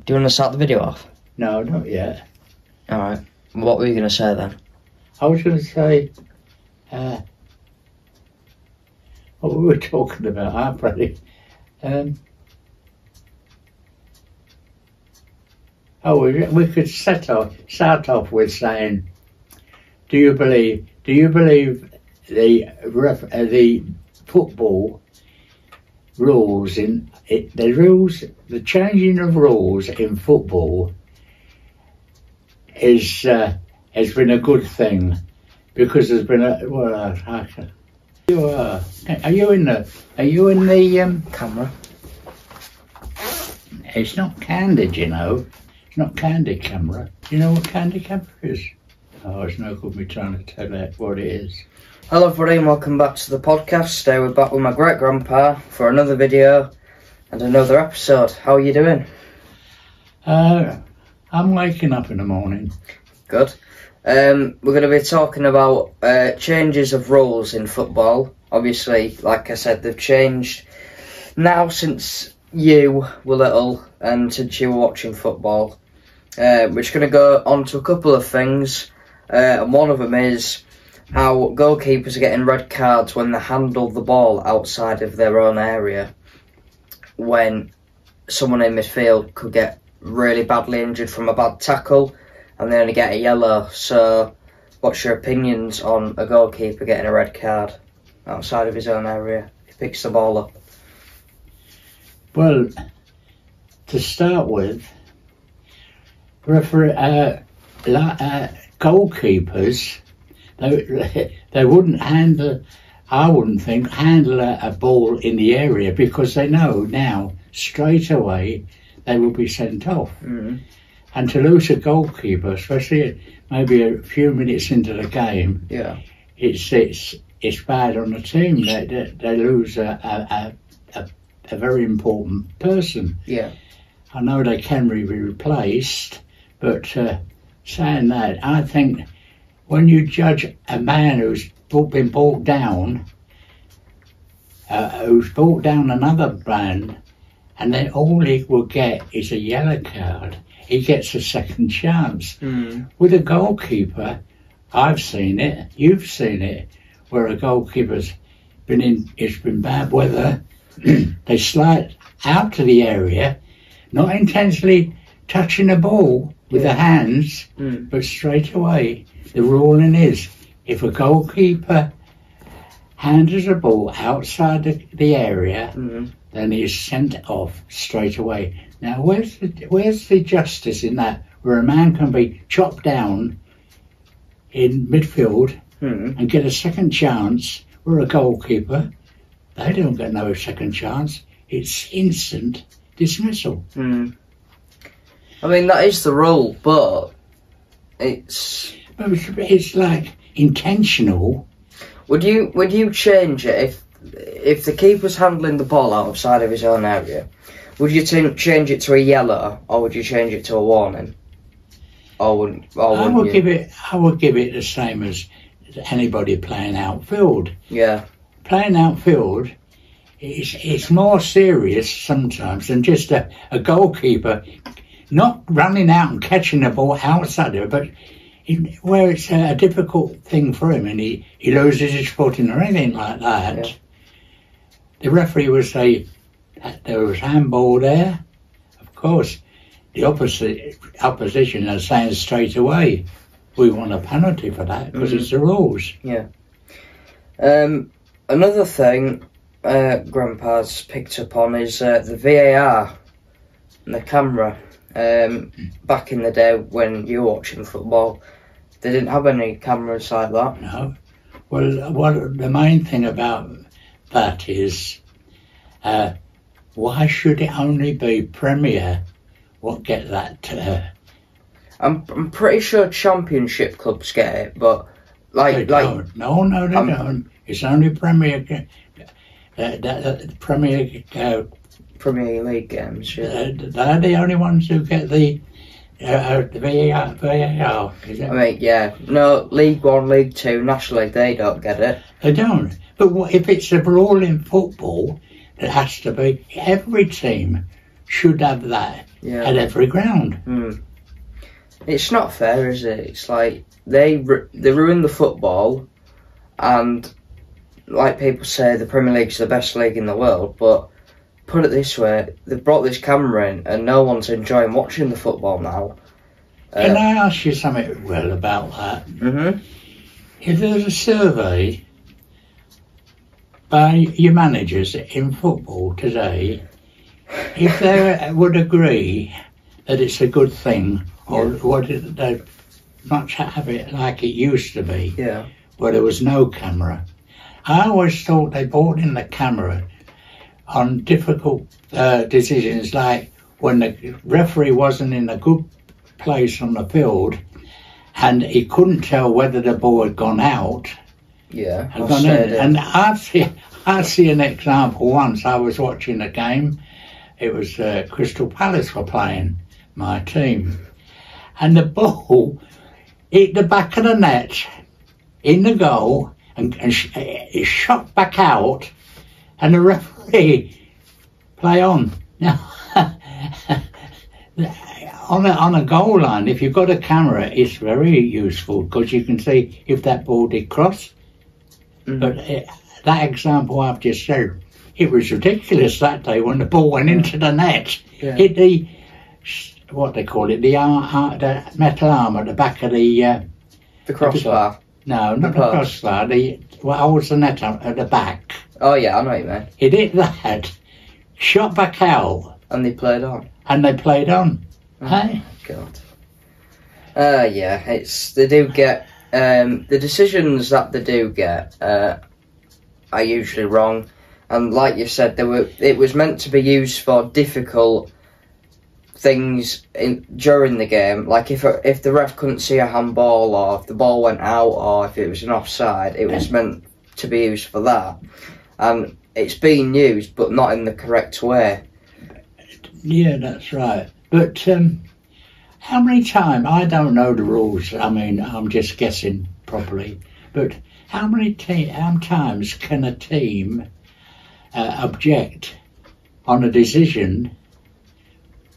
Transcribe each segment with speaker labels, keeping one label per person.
Speaker 1: Do you want to start the video off?
Speaker 2: No, not yet.
Speaker 1: Alright. What were you going to say then?
Speaker 2: I was going to say, what we were talking about, aren't we? We could start off with saying, do you believe the football rules the changing of rules in football has been a good thing, because there's been a are you in the
Speaker 1: Camera.
Speaker 2: It's not candid, you know. It's not candid camera. Do you know what candid camera is? Oh, it's no good me trying to tell you what it is.
Speaker 1: Hello everybody and welcome back to the podcast. Today we're back with my great grandpa for another video and another episode. How are you doing?
Speaker 2: I'm waking up in the morning.
Speaker 1: Good. We're going to be talking about changes of rules in football. Obviously, like I said, they've changed now since you were little and since you were watching football. We're just going to go on to a couple of things, and one of them is how goalkeepers are getting red cards when they handle the ball outside of their own area, when someone in midfield could get really badly injured from a bad tackle and they only get a yellow. So what's your opinions on a goalkeeper getting a red card outside of his own area if he picks the ball up?
Speaker 2: Well, to start with, goalkeepers, they wouldn't handle, I wouldn't think, handle a ball in the area, because they know now straight away they will be sent off.
Speaker 1: Mm-hmm.
Speaker 2: And to lose a goalkeeper, especially maybe a few minutes into the game,
Speaker 1: yeah,
Speaker 2: it's bad on the team. They lose a very important person.
Speaker 1: Yeah.
Speaker 2: I know they can be replaced, but saying that, I think when you judge a man who's been brought down, who's brought down another man, and then all he will get is a yellow card, he gets a second chance.
Speaker 1: Mm.
Speaker 2: With a goalkeeper, I've seen it, you've seen it, where a goalkeeper's it's been bad weather, they slide out to the area, not intentionally touching the ball with their hands, but straight away. The ruling is, if a goalkeeper handles a ball outside the area, then he's sent off straight away. Now, where's the justice in that, where a man can be chopped down in midfield and get a second chance, where a goalkeeper, they don't get no second chance. It's instant dismissal.
Speaker 1: I mean, that is the rule, but it's
Speaker 2: like intentional.
Speaker 1: Would you change it if the keeper's handling the ball outside of his own area? Would you change it to a yellow, or would you change it to a warning? I would give
Speaker 2: it the same as anybody playing outfield.
Speaker 1: Yeah.
Speaker 2: Playing outfield, it's more serious sometimes than just a goalkeeper not running out and catching the ball outside of it, but where it's a difficult thing for him and he loses his footing or anything like that. Yeah. The referee would say that there was handball there. Of course, the opposition are saying straight away, we want a penalty for that, because it's the rules.
Speaker 1: Yeah. Another thing Grandpa's picked up on is the VAR and the camera. Back in the day when you were watching football, they didn't have any cameras like that.
Speaker 2: No. Well, the main thing about that is, why should it only be Premier what get that?
Speaker 1: I'm pretty sure Championship clubs get it, but
Speaker 2: they don't. No, they don't. It's only Premier. Premier
Speaker 1: League games. Yeah.
Speaker 2: They're the only ones who get the VAR. Is it?
Speaker 1: I mean, yeah. No, League One, League Two, National League, they don't get it.
Speaker 2: They don't. But if it's a rule in football, it has to be. Every team should have that. at every ground.
Speaker 1: It's not fair, is it? It's like they ruin the football, and like people say, the Premier League's the best league in the world, but put it this way, they've brought this camera in and no one's enjoying watching the football now.
Speaker 2: Can I ask you something, Will, about that? If there's a survey by your managers in football today, if they would agree that it's a good thing, or would they much have it like it used to be, where there was no camera? I always thought they brought in the camera on difficult decisions, like when the referee wasn't in a good place on the field and he couldn't tell whether the ball had gone out.
Speaker 1: I've
Speaker 2: gone
Speaker 1: said
Speaker 2: in.
Speaker 1: it.
Speaker 2: And I see an example once. I was watching a game. It was Crystal Palace were playing, my team, and the ball hit the back of the net in the goal, and it shot back out, and the referee play on. Now, on a goal line, if you've got a camera, it's very useful because you can see if that ball did cross. But that example I've just said, it was ridiculous that day when the ball went into the net. Hit the, what they call it, the metal arm at the back of the
Speaker 1: crossbar.
Speaker 2: No, not the crossbar. What holds the net at the back.
Speaker 1: Oh yeah, I know what you mean.
Speaker 2: It hit that, shot back out,
Speaker 1: and they played on.
Speaker 2: Hey?
Speaker 1: God. Yeah, they do get the decisions that they do get are usually wrong, and like you said, it was meant to be used for difficult things during the game, like if the ref couldn't see a handball, or if the ball went out, or if it was an offside, it was meant to be used for that, and it's being used but not in the correct way.
Speaker 2: Yeah, that's right. But how many times, I don't know the rules, I mean, I'm just guessing properly, but how many times can a team object on a decision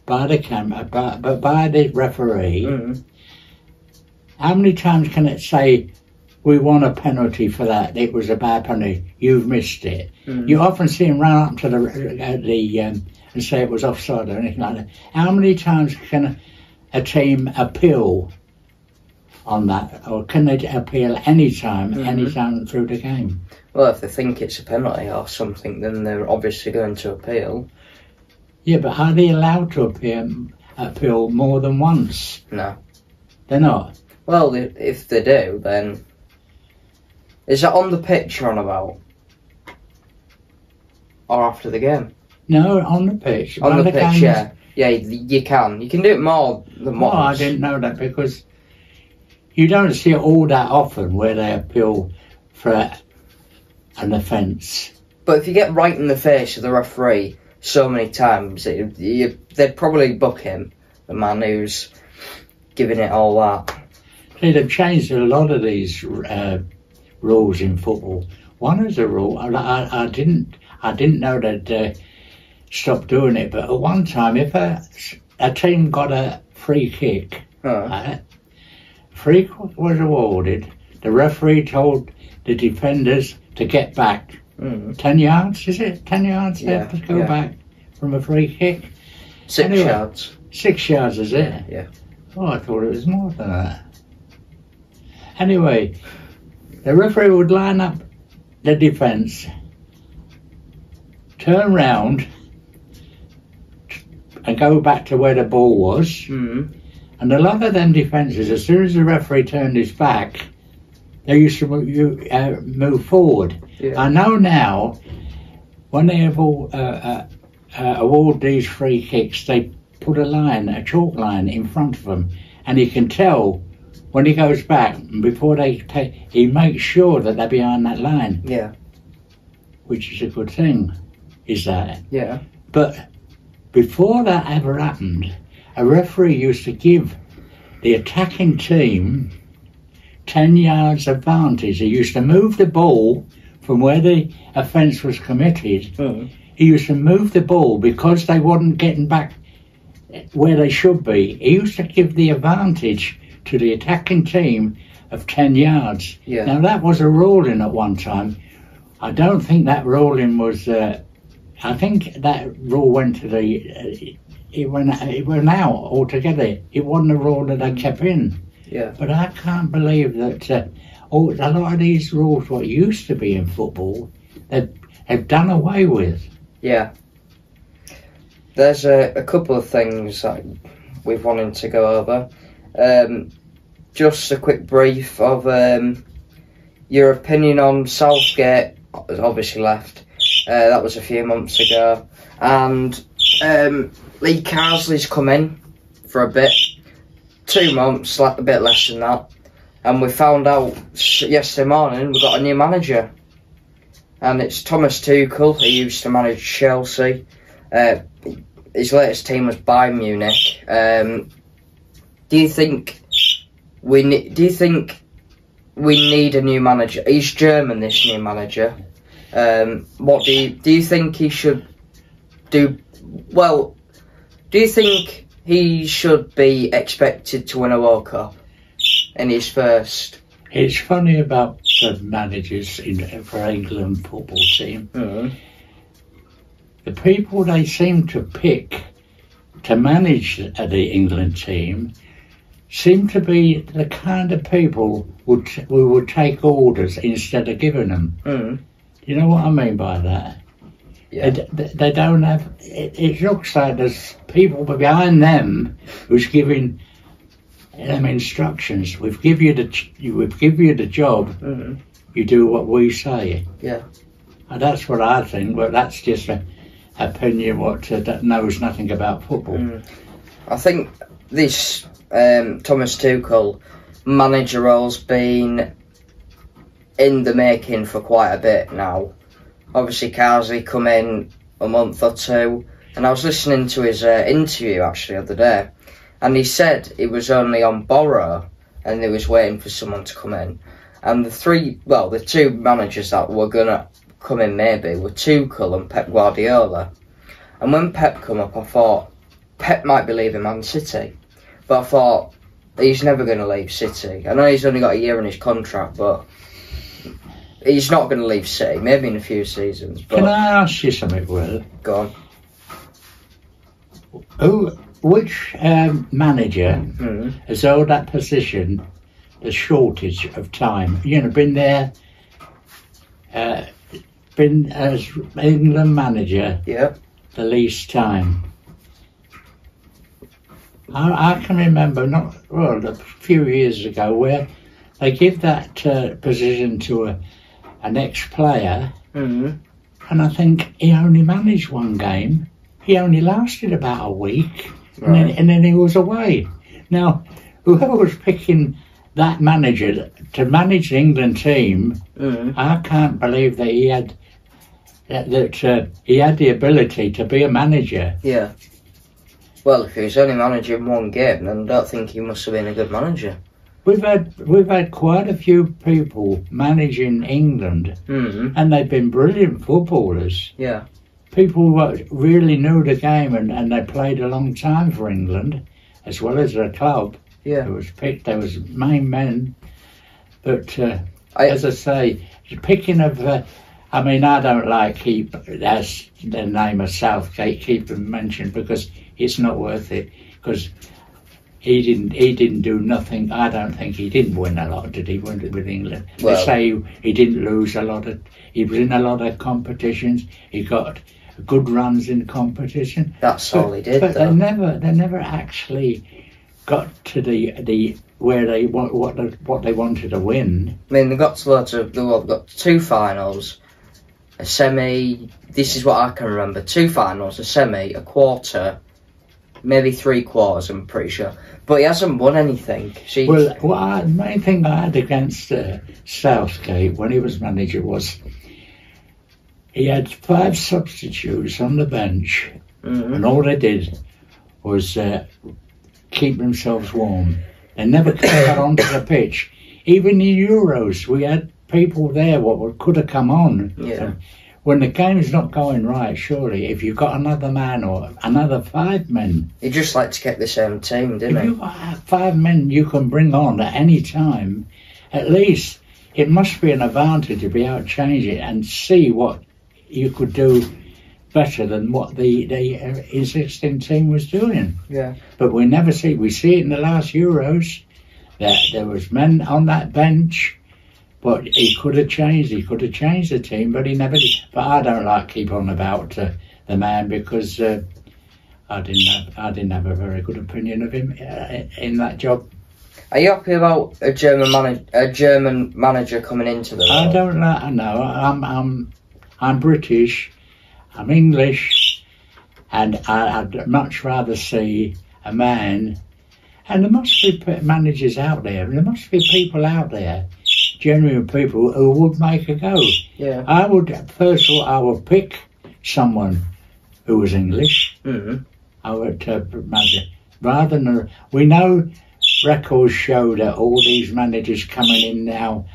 Speaker 2: by the camera, by the referee? How many times can it say, we want a penalty for that, it was a bad penalty, you've missed it? You often see them run up to the and say it was offside or anything like that. How many times can a team appeal on that, or can they appeal any time through the game?
Speaker 1: Well, if they think it's a penalty or something, then they're obviously going to appeal.
Speaker 2: Yeah, but are they allowed to appeal more than once?
Speaker 1: No.
Speaker 2: They're not?
Speaker 1: Well, if they do, then... Is that on the pitch you're on about? Or after the game?
Speaker 2: No, on the pitch.
Speaker 1: On the pitch, yeah. Yeah, you can. You can do it more than once.
Speaker 2: Oh, I didn't know that, because you don't see it all that often where they appeal for an offence.
Speaker 1: But if you get right in the face of the referee so many times, they'd probably book him, the man who's giving it all that.
Speaker 2: See, they've changed a lot of these rules in football. One is a rule, I didn't know that stopped doing it, but at one time, if a team got a free kick, free kick was awarded, the referee told the defenders to get back 10 yards, is it? 10 yards they have to go back from a free kick?
Speaker 1: 6 yards.
Speaker 2: 6 yards, is it?
Speaker 1: Yeah.
Speaker 2: Oh, I thought it was more than that. Anyway, the referee would line up the defence, turn round and go back to where the ball was. And a lot of them defences, as soon as the referee turned his back, they used to move forward. I know now, when they award these free kicks, they put a chalk line in front of them, and you can tell when he goes back, before he makes sure that they're behind that line.
Speaker 1: Yeah.
Speaker 2: Which is a good thing, is that?
Speaker 1: Yeah.
Speaker 2: But before that ever happened, a referee used to give the attacking team 10 yards advantage. He used to move the ball from where the offence was committed. He used to move the ball because they weren't getting back where they should be. He used to give the advantage to the attacking team of 10 yards.
Speaker 1: Yeah.
Speaker 2: Now that was a ruling at one time. I don't think that ruling was. I think that rule went to the. It went out altogether. It wasn't a rule that they kept in.
Speaker 1: Yeah.
Speaker 2: But I can't believe that a lot of these rules, what used to be in football, have done away with.
Speaker 1: Yeah. There's a couple of things that we've wanted to go over. Just a quick brief of your opinion on Southgate. Obviously left. That was a few months ago. And Lee Carsley's come in for a bit. 2 months, like a bit less than that. And we found out yesterday morning we got a new manager. And it's Thomas Tuchel. He used to manage Chelsea. His latest team was Bayern Munich. Do you think we need a new manager? He's German, this new manager. What do you think he should do? Well, do you think he should be expected to win a World Cup in his first?
Speaker 2: It's funny about the managers for England football team.
Speaker 1: Mm-hmm.
Speaker 2: The people they seem to pick to manage the England team seem to be the kind of people who would take orders instead of giving them.
Speaker 1: Mm.
Speaker 2: You know what I mean by that?
Speaker 1: Yeah.
Speaker 2: They don't have. It looks like there's people behind them who's giving them instructions. We've give you the job.
Speaker 1: Mm-hmm.
Speaker 2: You do what we say.
Speaker 1: Yeah.
Speaker 2: And that's what I think. But that's just an opinion that knows nothing about football.
Speaker 1: Mm. I think this Thomas Tuchel manager role's been in the making for quite a bit now. Obviously, Carsley come in a month or two, and I was listening to his interview actually the other day, and he said he was only on borrow, and he was waiting for someone to come in. And the two managers that were gonna come in maybe were Tuchel and Pep Guardiola. And when Pep come up, I thought Pep might be leaving Man City, but I thought he's never going to leave City. I know he's only got a year in his contract, but he's not going to leave City. Maybe in a few seasons. But
Speaker 2: can I ask you something, Will?
Speaker 1: Go on.
Speaker 2: Which manager has held that position the shortest of time? You know, been there, been as England manager the least time. I can remember a few years ago where they give that position to an ex-player, and I think he only managed one game. He only lasted about a week, and then he was away. Now, whoever was picking that manager to manage the England team, I can't believe that he had the ability to be a manager.
Speaker 1: Yeah. Well, if he was only managing one game, then I don't think he must have been a good manager.
Speaker 2: We've had quite a few people managing England, and they've been brilliant footballers.
Speaker 1: Yeah.
Speaker 2: People who really knew the game and they played a long time for England, as well as their club.
Speaker 1: Yeah.
Speaker 2: There was main men, but as I say, picking of. I mean, I don't like that's the name of Southgate keep mentioned because it's not worth it. Because he didn't do nothing. I don't think he didn't win a lot, did he? With England, well, they say he didn't lose a lot of. He was in a lot of competitions. He got good runs in competition.
Speaker 1: That's all he did.
Speaker 2: But
Speaker 1: though.
Speaker 2: they never actually got to the where they what they wanted to win.
Speaker 1: I mean, they got got 2 finals. A semi, this is what I can remember, 2 finals, a semi, a quarter, maybe 3 quarters, I'm pretty sure. But he hasn't won anything.
Speaker 2: The main thing I had against Southgate when he was manager was he had 5 substitutes on the bench, and all they did was keep themselves warm. They never got onto the pitch. Even in Euros, we had people there what could have come on.
Speaker 1: Yeah.
Speaker 2: when the game's not going right, surely, if you've got another man or another 5 men.
Speaker 1: He'd just like to keep the same team, didn't
Speaker 2: If
Speaker 1: he?
Speaker 2: you've got 5 men you can bring on at any time, at least it must be an advantage to be able to change it and see what you could do better than what the existing team was doing.
Speaker 1: Yeah.
Speaker 2: But we never see. We see it in the last Euros that there was men on that bench, but he could have changed. He could have changed the team, but he never did. But I don't like keep on about the man because I didn't have a very good opinion of him in that job.
Speaker 1: Are you happy about a German manager coming into the role?
Speaker 2: I don't like. No, I'm British. I'm English, and I'd much rather see a man. And there must be managers out there. There must be people out there, genuine people who would make a go.
Speaker 1: Yeah.
Speaker 2: I would first of all, I would pick someone who was English.
Speaker 1: Mm-hmm.
Speaker 2: I would rather than we know records show that all these managers coming in now,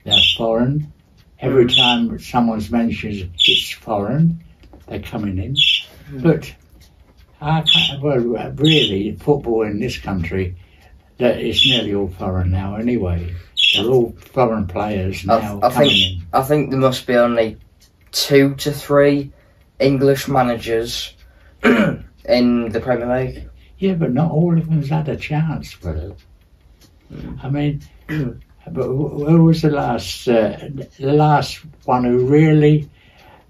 Speaker 2: they're foreign. Every time someone's mentioned it's foreign, they're coming in. But I can't, well, really, football in this country, that it's nearly all foreign now anyway. They're all foreign players now coming in.
Speaker 1: I think there must be only 2 to 3 English managers in the Premier League.
Speaker 2: Yeah, but not all of them's had a chance, Will. I mean, but who was the last one who really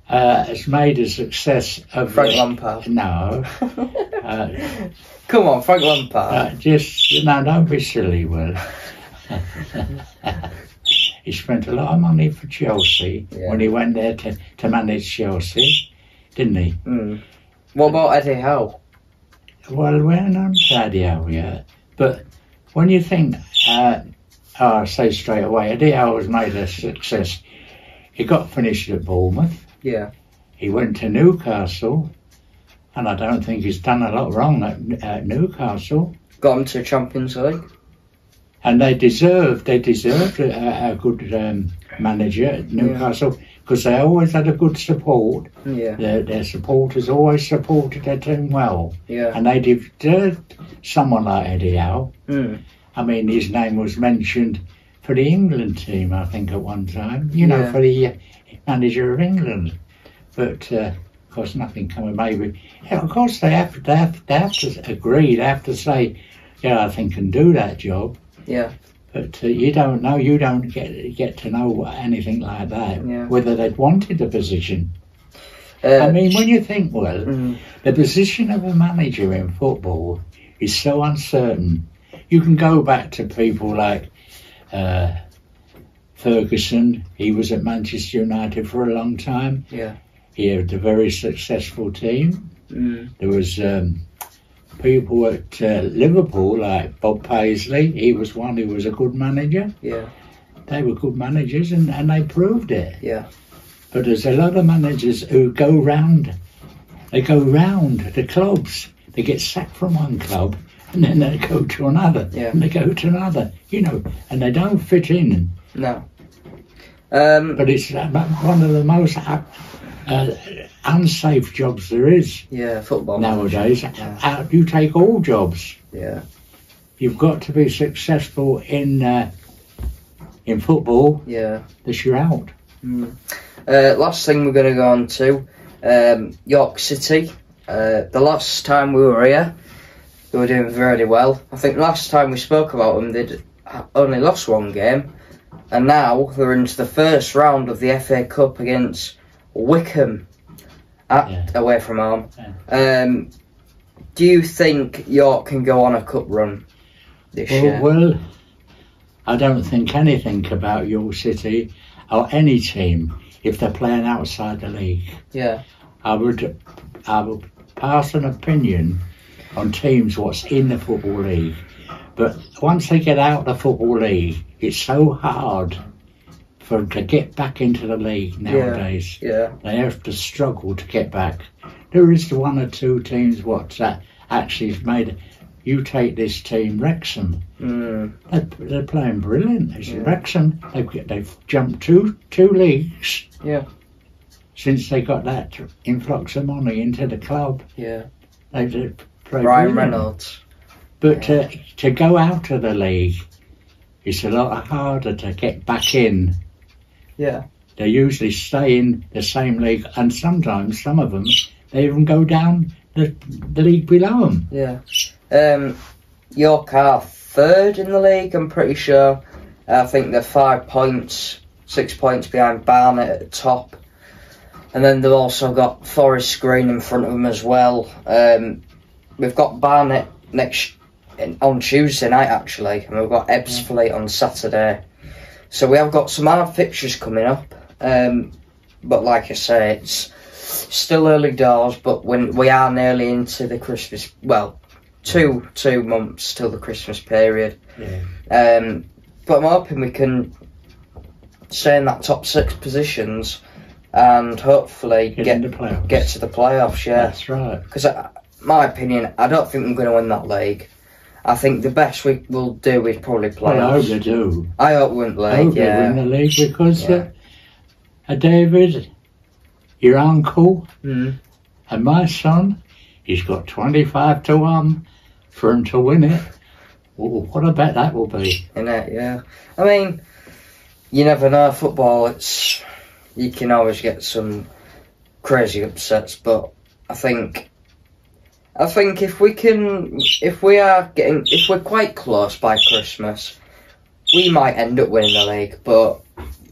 Speaker 2: has made a success of
Speaker 1: Frank Lampard?
Speaker 2: No.
Speaker 1: Come on, Frank Lampard.
Speaker 2: Don't be silly, Will. He spent a lot of money for Chelsea when he went there to manage Chelsea, didn't he?
Speaker 1: Mm. What about Eddie Howe?
Speaker 2: Well, we're not Eddie Howe yet, but when you think, I'll say straight away, Eddie Howe has made a success. He got finished at Bournemouth.
Speaker 1: Yeah.
Speaker 2: He went to Newcastle, and I don't think he's done a lot wrong at Newcastle.
Speaker 1: Got him to Champions League.
Speaker 2: And they deserved a good manager at Newcastle because they always had a good support.
Speaker 1: Yeah.
Speaker 2: Their supporters always supported their team well.
Speaker 1: Yeah.
Speaker 2: And they deserved someone like Eddie Howe.
Speaker 1: Mm.
Speaker 2: I mean, his name was mentioned for the England team, I think, at one time. You know, for the manager of England. But, of course, nothing coming. Maybe. Yeah, of course, they have to agree. They have to say, yeah, I think can do that job.
Speaker 1: Yeah.
Speaker 2: But you don't know. You don't get to know anything like that.
Speaker 1: Yeah.
Speaker 2: Whether they'd wanted the position. I mean, when you think, the position of a manager in football is so uncertain. You can go back to people like Ferguson. He was at Manchester United for a long time.
Speaker 1: Yeah.
Speaker 2: He had a very successful team.
Speaker 1: Mm.
Speaker 2: There was people at Liverpool like Bob Paisley. He was one who was a good manager.
Speaker 1: Yeah.
Speaker 2: They were good managers and they proved it.
Speaker 1: Yeah.
Speaker 2: But there's a lot of managers who go round. They go round the clubs. They get sacked from one club and then they go to another.
Speaker 1: Yeah.
Speaker 2: And they go to another. You know, and they don't fit in.
Speaker 1: No.
Speaker 2: But it's one of the most unsafe jobs there is.
Speaker 1: Yeah, football
Speaker 2: nowadays.
Speaker 1: Yeah.
Speaker 2: You take all jobs.
Speaker 1: Yeah.
Speaker 2: You've got to be successful in football.
Speaker 1: Yeah.
Speaker 2: That you're out.
Speaker 1: Mm. Last thing we're going to go on to York City. The last time we were here, they were doing very well. I think last time we spoke about them, they'd only lost 1 game, and now they're into the first round of the FA Cup against Wickham away from home. Yeah. Do you think York can go on a cup run this year?
Speaker 2: Well, I don't think anything about York City or any team if they're playing outside the league.
Speaker 1: Yeah.
Speaker 2: I would pass an opinion on teams what's in the Football League. But once they get out of the Football League, it's so hard for them to get back into the league nowadays.
Speaker 1: Yeah.
Speaker 2: They have to struggle to get back. There is 1 or 2 teams that actually has made. You take this team, Wrexham. They're playing brilliant. Wrexham, they've jumped two leagues.
Speaker 1: Yeah.
Speaker 2: since they got that influx of money into the club.
Speaker 1: Yeah.
Speaker 2: They've played
Speaker 1: Ryan
Speaker 2: brilliant.
Speaker 1: Reynolds.
Speaker 2: But to go out of the league, it's a lot harder to get back in.
Speaker 1: Yeah.
Speaker 2: They usually stay in the same league, and sometimes some of them they even go down the league below them.
Speaker 1: Yeah. York are third in the league, I'm pretty sure. I think they're 5 points, 6 points behind Barnet at the top. And then they've also got Forest Green in front of them as well. We've got Barnet on Tuesday night, actually, and we've got Ebbsfleet on Saturday. So we have got some hard fixtures coming up. But like I say, it's still early doors, but when we are nearly into the Christmas, well, two months till the Christmas period.
Speaker 2: Yeah.
Speaker 1: But I'm hoping we can stay in that top 6 positions and hopefully get to the playoffs. Yeah,
Speaker 2: that's right.
Speaker 1: Because, my opinion, I don't think we're going to win that league. I think the best we will do is probably playoffs.
Speaker 2: Well, I hope they do.
Speaker 1: I hope we win the league.
Speaker 2: I hope they win the league because David, your uncle, and my son, he's got 25 to 1 for him to win it. Well, what a bet that will be.
Speaker 1: Isn't it? Yeah. I mean, you never know. Football, you can always get some crazy upsets, but I think if we're quite close by Christmas, we might end up winning the league. But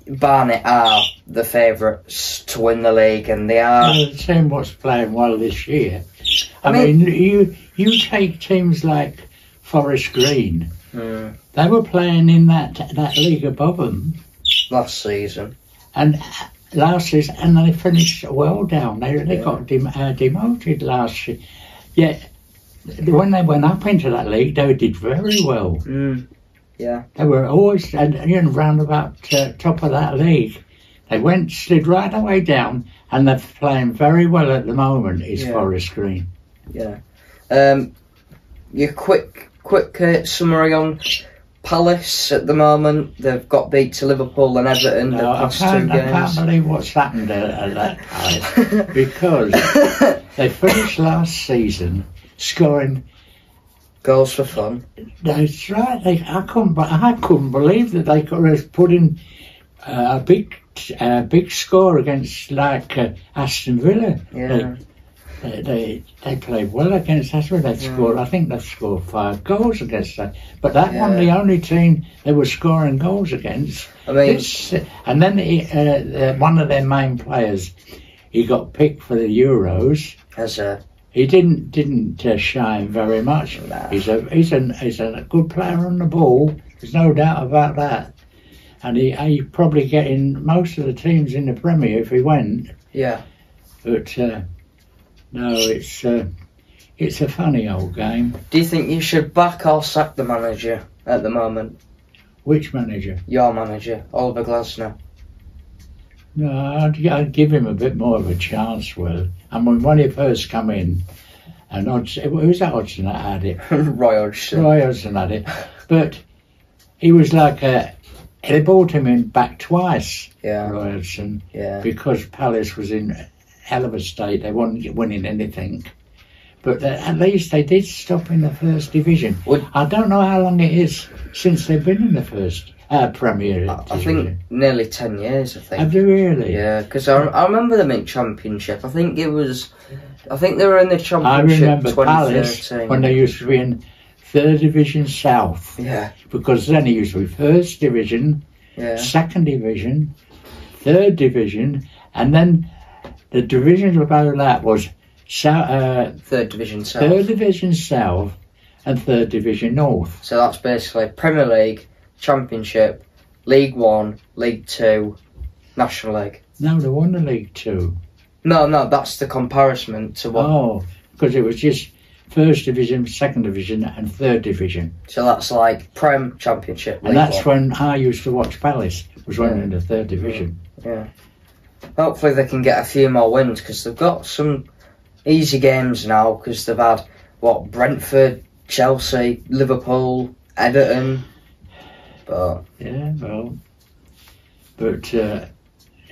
Speaker 1: Barnet are the favourites to win the league, and they are.
Speaker 2: Well, the team what's playing well this year. I mean, you take teams like Forest Green. They were playing in that league above them
Speaker 1: last season,
Speaker 2: and they finished well down. They got demoted last year. Yet when they went up into that league, they did very well.
Speaker 1: Yeah,
Speaker 2: they were always round about top of that league. They slid right away down, and they're playing very well at the moment. Is Forest Green?
Speaker 1: Yeah. Your quick summary on Palace at the moment. They've got beat to Liverpool and Everton the past 2 games.
Speaker 2: I can't believe what's happened at that Palace because they finished last season scoring
Speaker 1: goals for fun.
Speaker 2: That's right. I couldn't believe that they could have put in a big score against Aston Villa.
Speaker 1: Yeah.
Speaker 2: They played well against Aston Villa. I think they scored 5 goals against that. But that wasn't the only team they were scoring goals against.
Speaker 1: I mean,
Speaker 2: and then one of their main players, he got picked for the Euros. He didn't shine very much.
Speaker 1: Nah.
Speaker 2: He's a good player on the ball. There's no doubt about that. And he probably get in most of the teams in the Premier if he went.
Speaker 1: Yeah.
Speaker 2: But no, it's a funny old game.
Speaker 1: Do you think you should back or sack the manager at the moment?
Speaker 2: Which manager?
Speaker 1: Your manager, Oliver Glasner.
Speaker 2: No, I'd give him a bit more of a chance, Will. I mean, when he first come in, and who's that Hodgson that had it?
Speaker 1: Roy Hodgson.
Speaker 2: Roy Hodgson had it. But he was like they brought him in back twice, Roy Hodgson, because Palace was in hell of a state. They weren't winning anything. But at least they did stop in the first division. I don't know how long it is since they've been in the first Premier Division.
Speaker 1: I think nearly 10 years, I think.
Speaker 2: Have they really?
Speaker 1: Yeah, because I remember them in Championship. I think they were in the Championship.
Speaker 2: I remember
Speaker 1: 2013.
Speaker 2: Palace when they used to be in 3rd Division South.
Speaker 1: Yeah.
Speaker 2: Because then it used to be 1st Division, 2nd Division, 3rd Division, and then the division above that was
Speaker 1: 3rd Division South.
Speaker 2: 3rd Division South and 3rd Division North.
Speaker 1: So that's basically Premier League, Championship, League 1, League 2, National League.
Speaker 2: No, they won the League 2.
Speaker 1: No, that's the comparison to what...
Speaker 2: Oh, because it was just 1st Division, 2nd Division and 3rd Division.
Speaker 1: So that's like Prem, Championship, League
Speaker 2: And that's
Speaker 1: 1.
Speaker 2: when I used to watch Palace, was when in the 3rd Division.
Speaker 1: Yeah. Hopefully they can get a few more wins, because they've got some easy games now, because they've had, Brentford, Chelsea, Liverpool, Everton... But
Speaker 2: yeah, well, but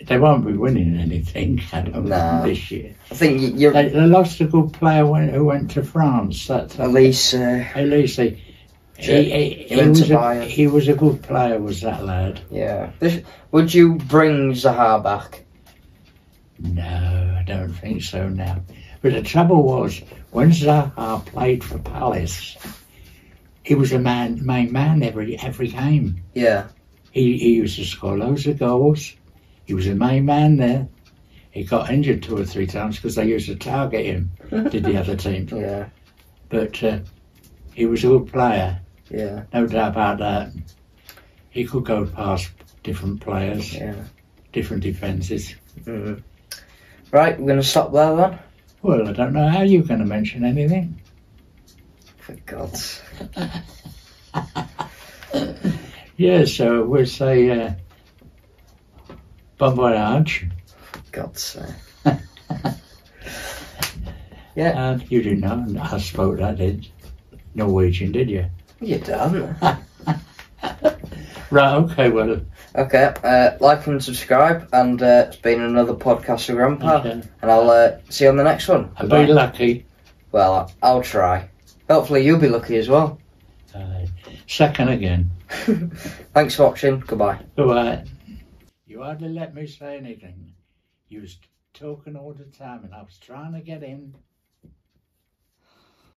Speaker 2: They won't be winning anything, I don't
Speaker 1: Nah.
Speaker 2: think, this year.
Speaker 1: I think you're
Speaker 2: They lost a good player who went to France. That's
Speaker 1: Elise.
Speaker 2: Elise.
Speaker 1: He went to Bayern.
Speaker 2: He was a good player, was that lad?
Speaker 1: Yeah. Would you bring Zaha back?
Speaker 2: No, I don't think so now. But the trouble was, when Zaha played for Palace, he was a main man every game.
Speaker 1: Yeah.
Speaker 2: He used to score loads of goals. He was a main man there. He got injured 2 or 3 times because they used to target him, did the other teams.
Speaker 1: Yeah.
Speaker 2: But he was a good player,
Speaker 1: Yeah.
Speaker 2: no doubt about that. He could go past different players,
Speaker 1: Yeah.
Speaker 2: different defences.
Speaker 1: Mm. Right, we're going to stop there then.
Speaker 2: Well, I don't know how you're going to mention anything.
Speaker 1: For God's
Speaker 2: Yeah, so we'll say bon voyage.
Speaker 1: God's sake. Yeah.
Speaker 2: And you didn't know, I spoke that in Norwegian, did you?
Speaker 1: You done.
Speaker 2: Right, okay, well.
Speaker 1: Okay, like and subscribe, and it's been another podcast with Grandpa,
Speaker 2: Okay.
Speaker 1: and I'll see you on the next one.
Speaker 2: I'll be lucky.
Speaker 1: Well, I'll try. Hopefully you'll be lucky as well.
Speaker 2: Second again.
Speaker 1: Thanks for watching. Goodbye.
Speaker 2: Goodbye. You hardly let me say anything. You was talking all the time and I was trying to get in.